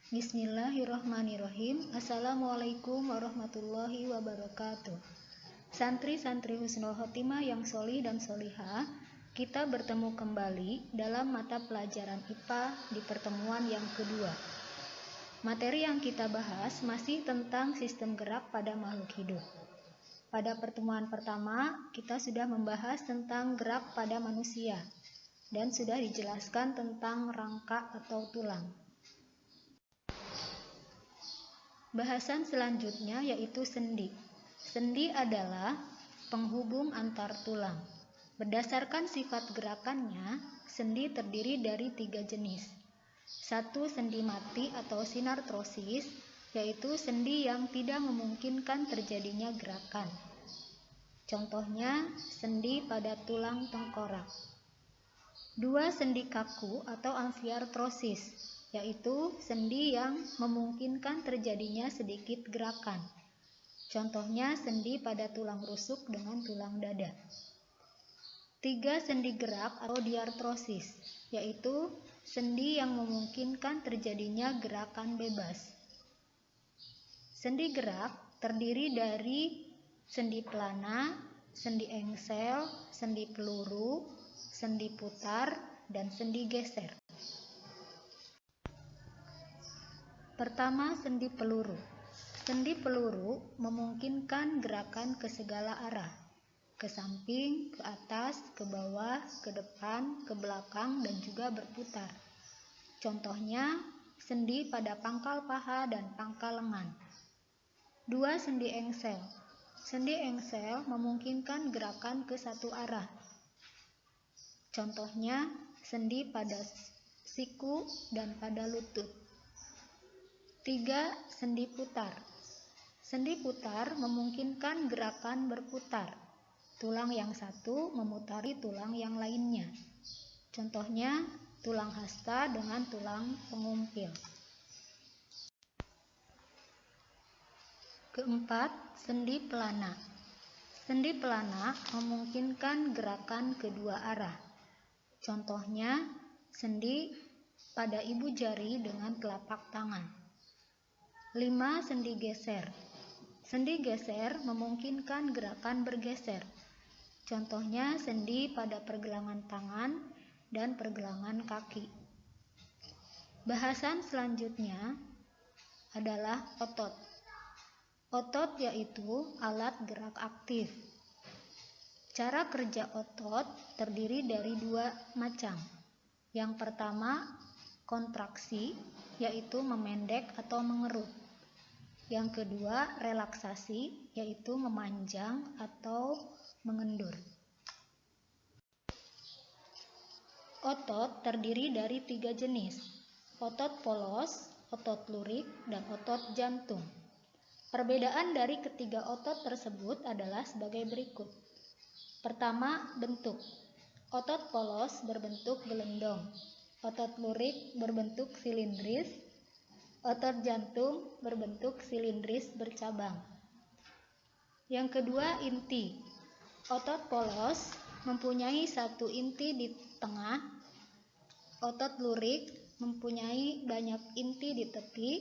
Bismillahirrahmanirrahim. Assalamualaikum warahmatullahi wabarakatuh. Santri-santri Husnul Khotimah yang solih dan solihah, kita bertemu kembali dalam mata pelajaran IPA di pertemuan yang kedua. Materi yang kita bahas masih tentang sistem gerak pada makhluk hidup. Pada pertemuan pertama, kita sudah membahas tentang gerak pada manusia dan sudah dijelaskan tentang rangka atau tulang. Bahasan selanjutnya yaitu sendi. Sendi adalah penghubung antar tulang. Berdasarkan sifat gerakannya, sendi terdiri dari 3 jenis. 1. Sendi mati atau sinartrosis, yaitu sendi yang tidak memungkinkan terjadinya gerakan. Contohnya, sendi pada tulang tengkorak. 2. Sendi kaku atau amfiartrosis, yaitu sendi yang memungkinkan terjadinya sedikit gerakan. Contohnya sendi pada tulang rusuk dengan tulang dada. 3. Sendi gerak atau diartrosis, yaitu sendi yang memungkinkan terjadinya gerakan bebas. Sendi gerak terdiri dari sendi pelana, sendi engsel, sendi peluru, sendi putar, dan sendi geser. Pertama, sendi peluru. Sendi peluru memungkinkan gerakan ke segala arah, ke samping, ke atas, ke bawah, ke depan, ke belakang, dan juga berputar. Contohnya, sendi pada pangkal paha dan pangkal lengan. 2. Sendi engsel. Sendi engsel memungkinkan gerakan ke satu arah. Contohnya, sendi pada siku dan pada lutut. 3. Sendi putar. Sendi putar memungkinkan gerakan berputar. Tulang yang satu memutari tulang yang lainnya. Contohnya, tulang hasta dengan tulang pengumpil. Keempat, sendi pelana. Sendi pelana memungkinkan gerakan kedua arah. Contohnya, sendi pada ibu jari dengan telapak tangan. 5. Sendi geser. Sendi geser memungkinkan gerakan bergeser. Contohnya sendi pada pergelangan tangan dan pergelangan kaki. Bahasan selanjutnya adalah otot. Otot yaitu alat gerak aktif. Cara kerja otot terdiri dari 2 macam. Yang pertama, kontraksi, yaitu memendek atau mengerut. Yang kedua, relaksasi, yaitu memanjang atau mengendur. Otot terdiri dari 3 jenis, otot polos, otot lurik, dan otot jantung. Perbedaan dari ketiga otot tersebut adalah sebagai berikut. Pertama, bentuk. Otot polos berbentuk gelendong. Otot lurik berbentuk silindris. Otot jantung berbentuk silindris bercabang. Yang kedua, inti. Otot polos mempunyai satu inti di tengah. Otot lurik mempunyai banyak inti di tepi.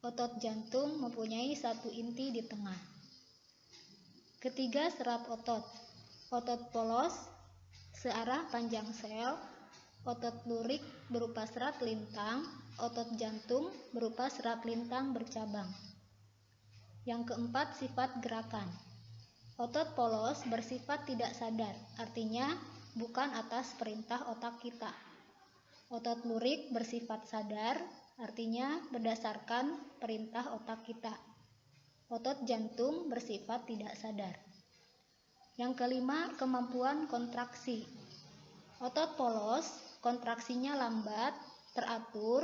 Otot jantung mempunyai satu inti di tengah. Ketiga, serat otot. Otot polos searah panjang sel. Otot lurik berupa serat lintang, otot jantung berupa serat lintang bercabang. Yang keempat, sifat gerakan. Otot polos bersifat tidak sadar, artinya bukan atas perintah otak kita. Otot lurik bersifat sadar, artinya berdasarkan perintah otak kita. Otot jantung bersifat tidak sadar. Yang kelima, kemampuan kontraksi. Otot polos kontraksinya lambat, teratur,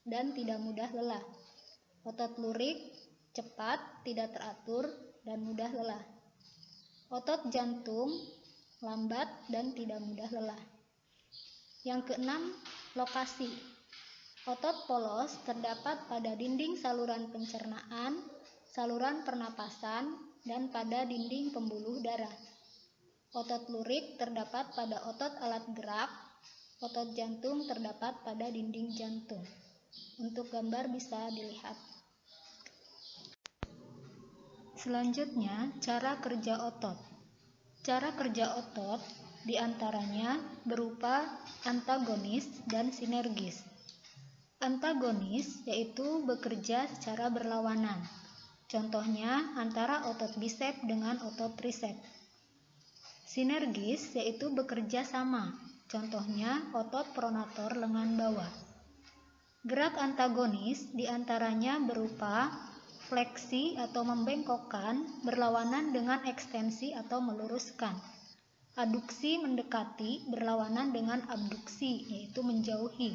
dan tidak mudah lelah. Otot lurik cepat, tidak teratur, dan mudah lelah. Otot jantung lambat dan tidak mudah lelah. Yang keenam, lokasi. Otot polos terdapat pada dinding saluran pencernaan, saluran pernapasan, dan pada dinding pembuluh darah. Otot lurik terdapat pada otot alat gerak. Otot jantung terdapat pada dinding jantung. Untuk gambar bisa dilihat. Selanjutnya, cara kerja otot. Cara kerja otot diantaranya berupa antagonis dan sinergis. Antagonis yaitu bekerja secara berlawanan. Contohnya antara otot bisep dengan otot tricep. Sinergis yaitu bekerja sama. Contohnya otot pronator lengan bawah. Gerak antagonis diantaranya berupa fleksi atau membengkokkan berlawanan dengan ekstensi atau meluruskan. Aduksi mendekati berlawanan dengan abduksi yaitu menjauhi.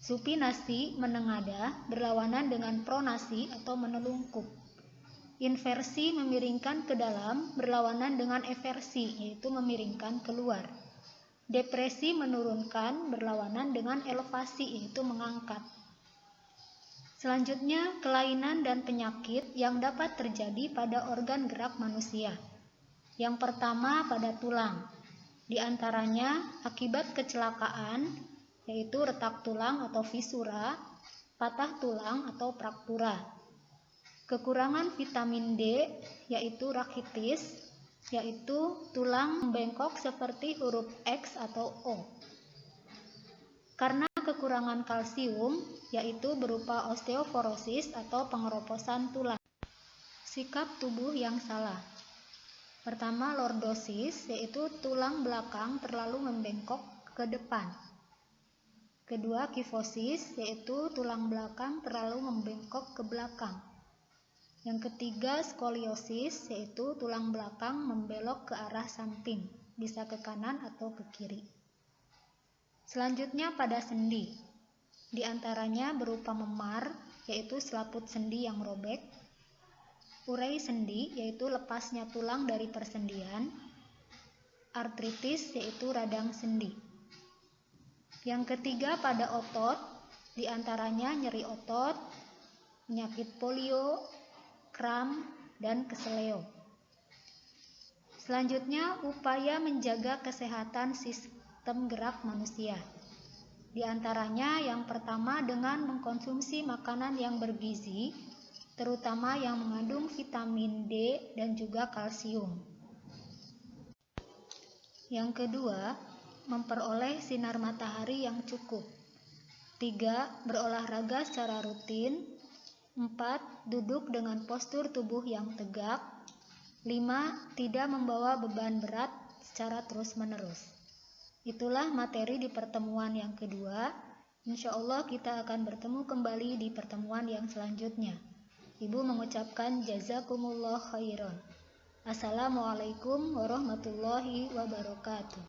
Supinasi menengadah berlawanan dengan pronasi atau menelungkup. Inversi memiringkan ke dalam berlawanan dengan eversi yaitu memiringkan keluar. Depresi menurunkan berlawanan dengan elevasi yaitu mengangkat. Selanjutnya, kelainan dan penyakit yang dapat terjadi pada organ gerak manusia. Yang pertama pada tulang. Di antaranya akibat kecelakaan yaitu retak tulang atau fisura, patah tulang atau fraktura. Kekurangan vitamin D yaitu rakitis, yaitu tulang bengkok seperti huruf X atau O. Karena kekurangan kalsium yaitu berupa osteoporosis atau pengeroposan tulang. Sikap tubuh yang salah. Pertama, lordosis yaitu tulang belakang terlalu membengkok ke depan. Kedua, kifosis yaitu tulang belakang terlalu membengkok ke belakang. Yang ketiga, skoliosis yaitu tulang belakang membelok ke arah samping, bisa ke kanan atau ke kiri. Selanjutnya pada sendi. Di antaranya berupa memar yaitu selaput sendi yang robek, urei sendi yaitu lepasnya tulang dari persendian, artritis yaitu radang sendi. Yang ketiga pada otot, di antaranya nyeri otot, penyakit polio, kram, dan keseleo. Selanjutnya, upaya menjaga kesehatan sistem gerak manusia. Di antaranya yang pertama dengan mengkonsumsi makanan yang bergizi, terutama yang mengandung vitamin D dan juga kalsium. Yang kedua, memperoleh sinar matahari yang cukup. 3. Berolahraga secara rutin. 4. Duduk dengan postur tubuh yang tegak. 5. Tidak membawa beban berat secara terus-menerus. Itulah materi di pertemuan yang kedua. Insya Allah kita akan bertemu kembali di pertemuan yang selanjutnya. Ibu mengucapkan jazakumullah khairan. Assalamualaikum warahmatullahi wabarakatuh.